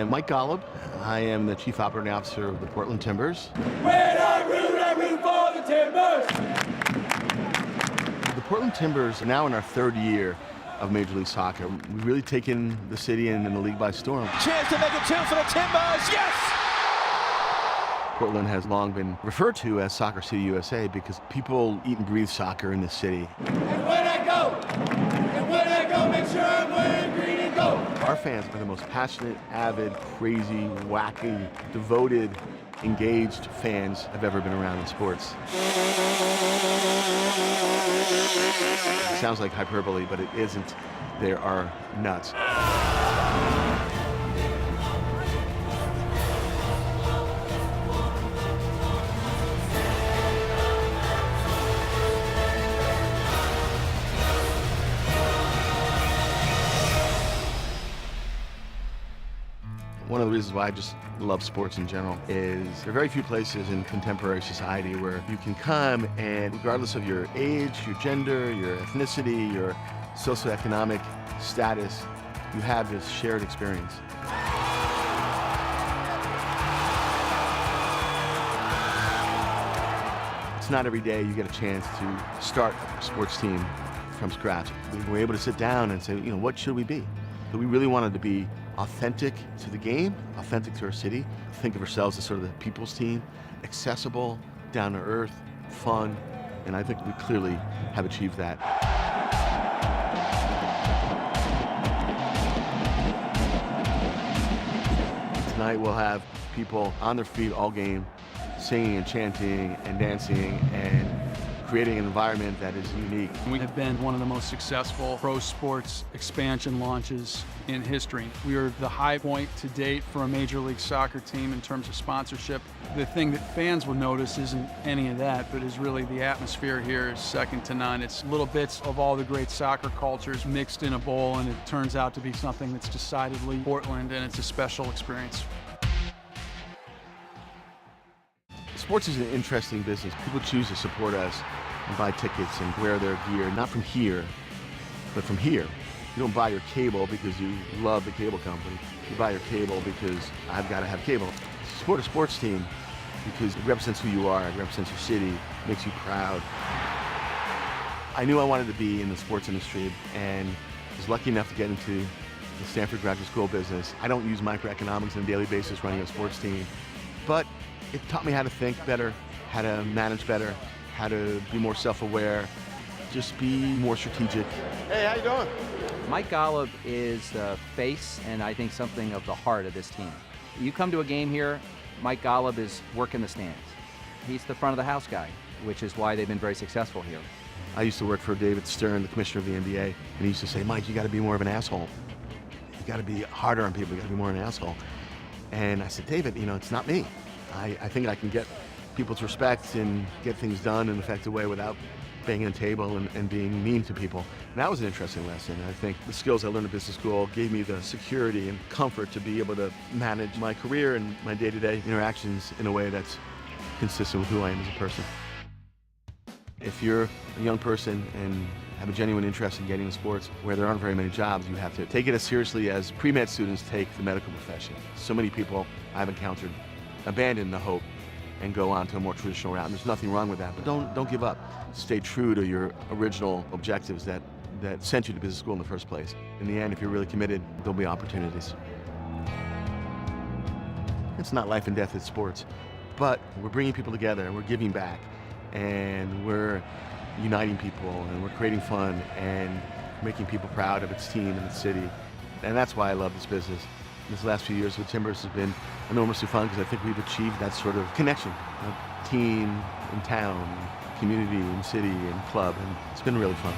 I'm Mike Golub. I am the Chief Operating Officer of the Portland Timbers. When I root for the Timbers! The Portland Timbers are now in our third year of Major League Soccer. We've really taken the city and the league by storm. Chance to make it 2 for the Timbers, yes! Portland has long been referred to as Soccer City USA because people eat and breathe soccer in this city. And when I go, make sure I'm wearing green and gold. Our fans are the most passionate, avid, crazy, wacky, devoted, engaged fans I've ever been around in sports. It sounds like hyperbole, but it isn't. They are nuts. One of the reasons why I just love sports in general is there are very few places in contemporary society where you can come and regardless of your age, your gender, your ethnicity, your socioeconomic status, you have this shared experience. It's not every day you get a chance to start a sports team from scratch. We were able to sit down and say, you know, what should we be? But we really wanted to be authentic to the game, authentic to our city, think of ourselves as sort of the people's team, accessible, down to earth, fun, and I think we clearly have achieved that. Tonight we'll have people on their feet all game, singing and chanting and dancing and creating an environment that is unique. We have been one of the most successful pro sports expansion launches in history. We are the high point to date for a Major League Soccer team in terms of sponsorship. The thing that fans will notice isn't any of that, but is really the atmosphere here is second to none. It's little bits of all the great soccer cultures mixed in a bowl, and it turns out to be something that's decidedly Portland, and it's a special experience. Sports is an interesting business. People choose to support us and buy tickets and wear their gear, not from here, but from here. You don't buy your cable because you love the cable company. You buy your cable because I've got to have cable. Support a sports team because it represents who you are, it represents your city, it makes you proud. I knew I wanted to be in the sports industry and was lucky enough to get into the Stanford Graduate School business. I don't use microeconomics on a daily basis running a sports team, but it taught me how to think better, how to manage better, how to be more self-aware, just be more strategic. Hey, how you doing? Mike Golub is the face and I think something of the heart of this team. You come to a game here, Mike Golub is working the stands. He's the front of the house guy, which is why they've been very successful here. I used to work for David Stern, the commissioner of the NBA, and he used to say, Mike, you got to be more of an asshole. You got to be harder on people, you got to be more of an asshole. And I said, David, you know, it's not me. I think I can get people's respect and get things done in an effective way without banging a table and being mean to people. And that was an interesting lesson. I think the skills I learned at business school gave me the security and comfort to be able to manage my career and my day-to-day interactions in a way that's consistent with who I am as a person. If you're a young person and have a genuine interest in getting into sports where there aren't very many jobs, you have to take it as seriously as pre-med students take the medical profession. So many people I've encountered abandon the hope and go on to a more traditional route. And there's nothing wrong with that, but don't give up. Stay true to your original objectives that sent you to business school in the first place. In the end, if you're really committed, there'll be opportunities. It's not life and death, it's sports. But we're bringing people together, and we're giving back, and we're uniting people, and we're creating fun, and making people proud of its team and its city. And that's why I love this business. This last few years with Timbers has been enormously fun because I think we've achieved that sort of connection, team in town, community and city and club, and it's been really fun.